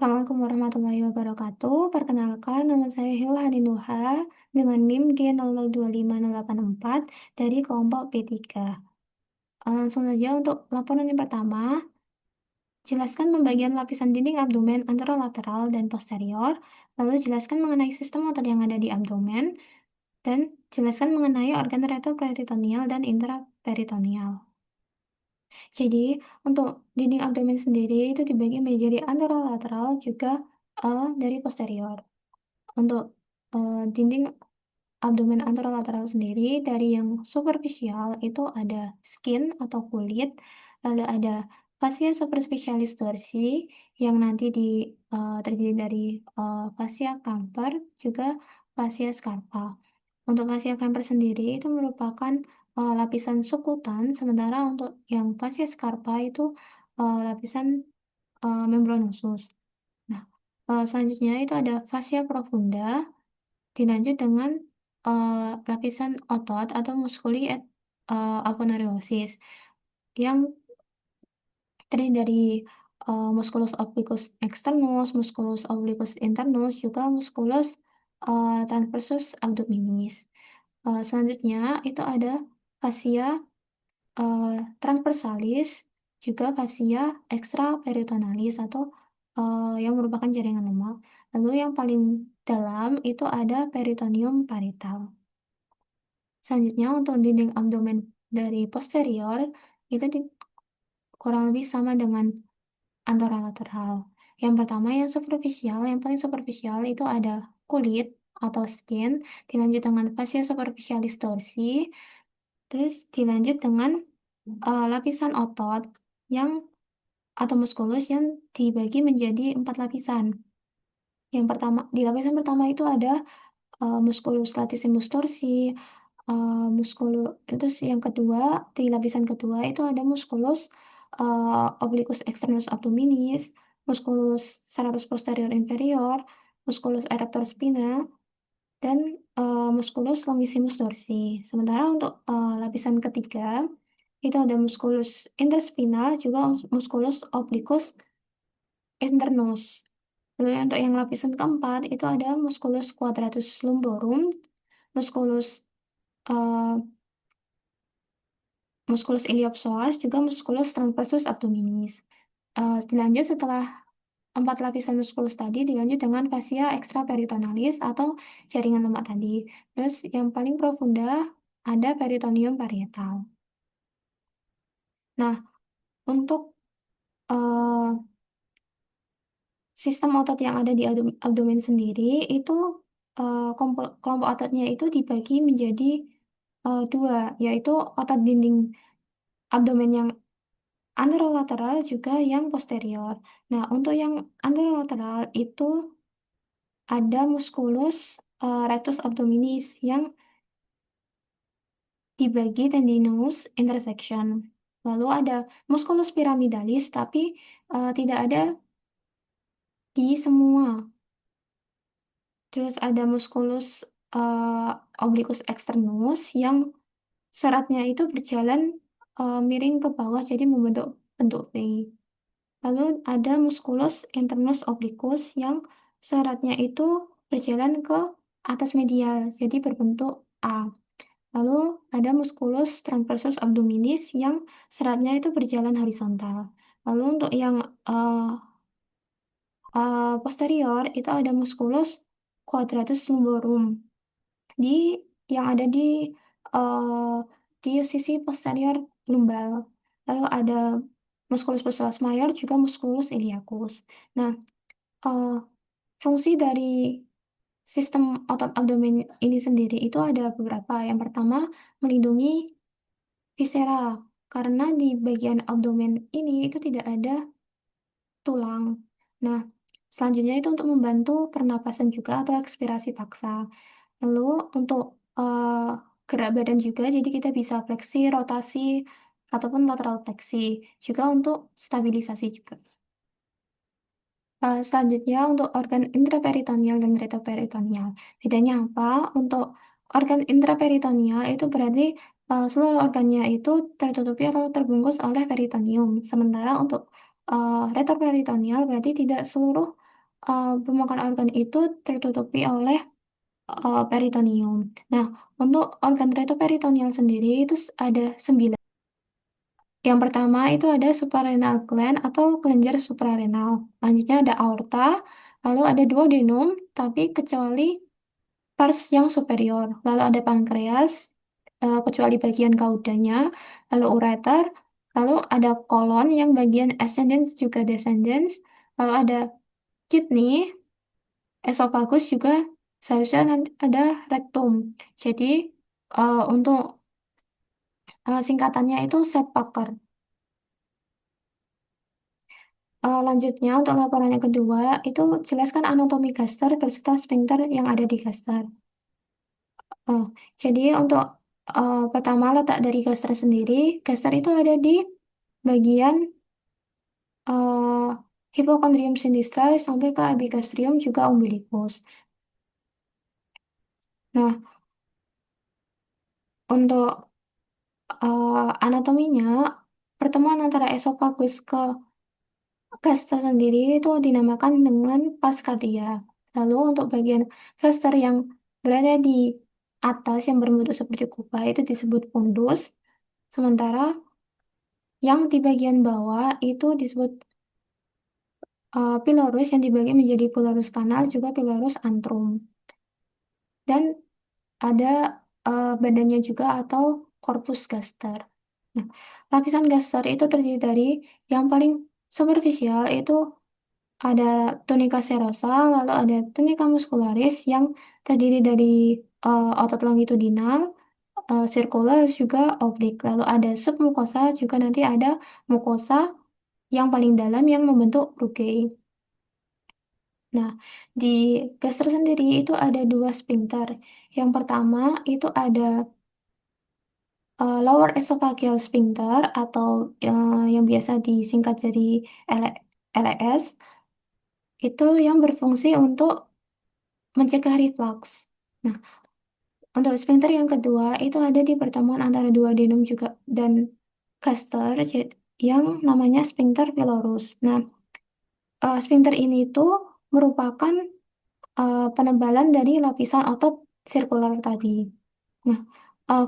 Assalamualaikum warahmatullahi wabarakatuh. Perkenalkan, nama saya Hilha Nuha dengan NIM G002584 dari kelompok P3. Langsung saja untuk laporan yang pertama, jelaskan pembagian lapisan dinding abdomen anterolateral dan posterior, lalu jelaskan mengenai sistem otot yang ada di abdomen, dan jelaskan mengenai organ retroperitoneal dan intraperitoneal. Jadi, untuk dinding abdomen sendiri itu dibagi menjadi anterolateral juga dari posterior. Untuk dinding abdomen anterolateral sendiri dari yang superficial itu ada skin atau kulit, lalu ada fascia superficialis dorsi yang nanti terdiri dari fascia camper juga fascia scarpa. Untuk fascia camper sendiri itu merupakan lapisan subkutan, sementara untuk yang fascia scarpa itu lapisan membranosus. Nah, selanjutnya itu ada fascia profunda, dilanjut dengan lapisan otot atau musculi aponeurosis yang terdiri dari musculus obliquus externus, musculus obliquus internus, juga musculus transversus abdominis. Selanjutnya itu ada fascia transversalis, juga fascia extraperitonealis atau yang merupakan jaringan lemak. Lalu yang paling dalam itu ada peritoneum parietal. Selanjutnya untuk dinding abdomen dari posterior itu kurang lebih sama dengan anterolateral. Yang pertama yang paling superficial itu ada kulit atau skin, dilanjut dengan fascia superficialis dorsi, terus dilanjut dengan lapisan otot yang atau muskulus yang dibagi menjadi 4 lapisan. Yang pertama, di lapisan pertama itu ada musculus latissimus dorsi, terus yang kedua, di lapisan kedua itu ada musculus obliquus externus abdominis, musculus serratus posterior inferior, musculus erector spina, dan musculus longissimus dorsi. Sementara untuk lapisan ketiga itu ada musculus interspinal juga musculus obliquus internus. Lalu untuk yang lapisan keempat itu ada musculus quadratus lumborum, musculus eh, musculus iliopsoas, juga musculus transversus abdominis. Dilanjut setelah 4 lapisan muskulus tadi dilanjut dengan fascia extraperitonealis atau jaringan lemak tadi. Terus yang paling profunda ada peritoneum parietal. Nah, untuk eh, sistem otot yang ada di abdomen sendiri itu kelompok ototnya itu dibagi menjadi dua, yaitu otot dinding abdomen yang anterolateral juga yang posterior. Nah, untuk yang anterolateral itu ada musculus rectus abdominis yang dibagi tendinous intersection. Lalu ada musculus pyramidalis tapi tidak ada di semua. Terus ada musculus obliquus externus yang seratnya itu berjalan miring ke bawah jadi membentuk bentuk V. Lalu ada musculus internus obliquus yang seratnya itu berjalan ke atas medial jadi berbentuk A. Lalu ada musculus transversus abdominis yang seratnya itu berjalan horizontal. Lalu untuk yang posterior itu ada musculus quadratus lumborum di yang ada eh, di sisi posterior lumbal. Lalu ada musculus psoas major juga musculus iliacus. Nah, eh, fungsi dari sistem otot abdomen ini sendiri itu ada beberapa. Yang pertama, melindungi viscera karena di bagian abdomen ini itu tidak ada tulang. Nah, selanjutnya itu untuk membantu pernapasan juga atau ekspirasi paksa. Lalu untuk gerak badan juga, jadi kita bisa fleksi, rotasi, ataupun lateral fleksi. Juga untuk stabilisasi juga. Selanjutnya untuk organ intraperitoneal dan retroperitoneal. Bedanya apa? Untuk organ intraperitoneal itu berarti seluruh organnya itu tertutupi atau terbungkus oleh peritoneum. Sementara untuk retroperitoneal berarti tidak seluruh Permukaan organ itu tertutupi oleh peritoneum. Nah, untuk organ retroperitoneal sendiri itu ada 9. Yang pertama itu ada suprarenal gland atau kelenjar suprarenal. Selanjutnya ada aorta, lalu ada duodenum, tapi kecuali pars yang superior. Lalu ada pankreas, kecuali bagian kaudanya, lalu ureter, lalu ada kolon yang bagian ascendens juga descendens, lalu ada kidney, esophagus juga seharusnya nanti ada rectum. Jadi untuk singkatannya itu Sedpacker. Lanjutnya untuk laporan yang kedua itu jelaskan anatomi gaster beserta sphincter yang ada di gaster. Oh, jadi untuk pertama letak dari gaster sendiri, gaster itu ada di bagian uh, hipokondrium sinistra sampai ke epigastrium juga umbilicus. Nah, untuk anatominya, pertemuan antara esophagus ke gaster sendiri itu dinamakan dengan pars cardia. Lalu untuk bagian gaster yang berada di atas yang berbentuk seperti kubah itu disebut fundus. Sementara yang di bagian bawah itu disebut pylorus yang dibagi menjadi pylorus kanal juga pylorus antrum. Dan ada badannya juga atau corpus gaster. Nah, lapisan gaster itu terdiri dari yang paling superficial itu ada tunica serosa, lalu ada tunica muscularis yang terdiri dari otot longitudinal, circular juga oblik. Lalu ada submukosa juga nanti ada mukosa yang paling dalam yang membentuk rugae. Nah, di gaster sendiri itu ada dua sphincter. Yang pertama itu ada lower esophageal sphincter atau yang biasa disingkat jadi LES itu yang berfungsi untuk mencegah reflux. Nah, untuk sphincter yang kedua itu ada di pertemuan antara duodenum juga dan gaster yang namanya sphincter pylorus. Nah, sphincter ini tuh merupakan penebalan dari lapisan otot sirkular tadi. Nah,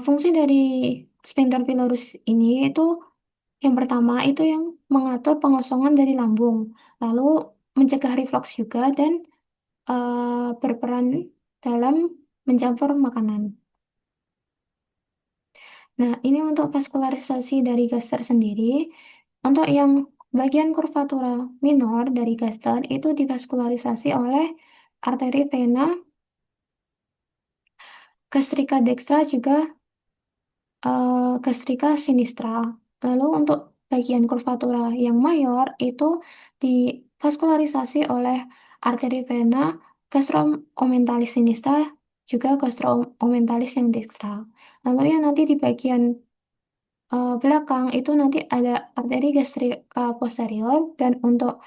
fungsi dari sphincter pylorus ini itu yang pertama itu yang mengatur pengosongan dari lambung, lalu mencegah reflux juga dan berperan dalam mencampur makanan. Nah, ini untuk vaskularisasi dari gaster sendiri. Untuk yang bagian kurvatura minor dari gaster itu divaskularisasi oleh arteri vena gastrika dextra juga gastrika sinistra. Lalu untuk bagian kurvatura yang mayor itu divaskularisasi oleh arteri vena gastromentalis sinistra juga gastromentalis yang dextra. Lalu yang nanti di bagian belakang itu nanti ada arteri gastrika posterior dan untuk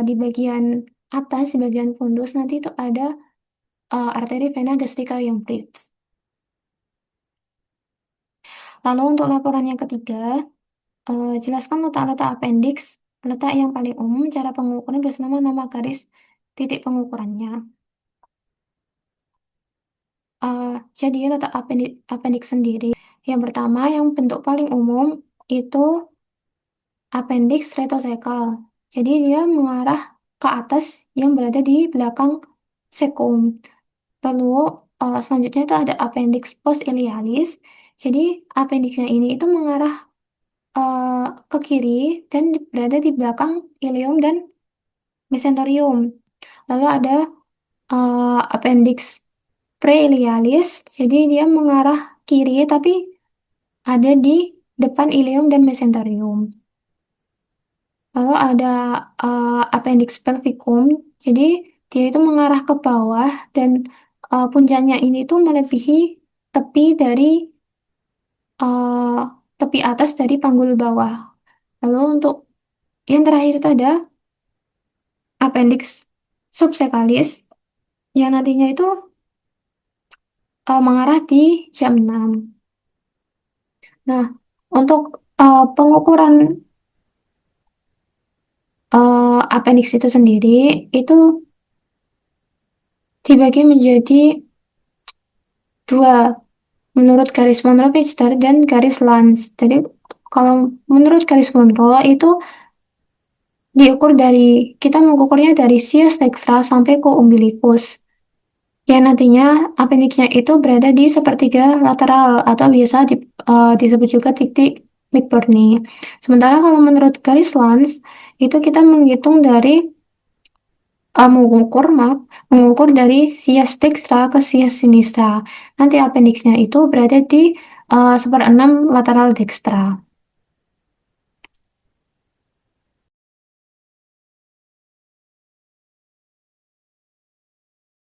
di bagian atas di bagian fundus nanti itu ada arteri vena gastrika yang brevis. Lalu untuk laporan yang ketiga, jelaskan letak-letak appendix, letak yang paling umum, cara pengukuran bersama nama garis titik pengukurannya. Jadi letak appendix sendiri, yang pertama yang bentuk paling umum itu appendix retosekal. Jadi dia mengarah ke atas yang berada di belakang cecum. Lalu selanjutnya itu ada appendix post-ilialis. Jadi appendixnya ini itu mengarah eh, ke kiri dan berada di belakang ilium dan mesenterium. Lalu ada appendix preilialis, jadi dia mengarah kiri tapi ada di depan ilium dan mesenterium. Lalu ada appendix pelvicum, jadi dia itu mengarah ke bawah dan puncaknya ini tuh melebihi tepi dari eh, tepi atas dari panggul bawah. Lalu untuk yang terakhir itu ada appendix subsecalis yang nantinya itu mengarah di jam 6. Nah, untuk pengukuran Appendix itu sendiri itu dibagi menjadi dua menurut garis Monroe Pitcher dan garis Lange. Jadi kalau menurut garis Monroe itu kita mengukurnya dari sias dextra sampai ke umbilikus. Ya nantinya appendixnya itu berada di sepertiga lateral atau biasa disebut juga titik McBurney. Sementara kalau menurut garis Lange itu kita menghitung dari mengukur dari sias dextra ke sias sinistra. Nanti appendixnya itu berada di seperenam lateral dextra.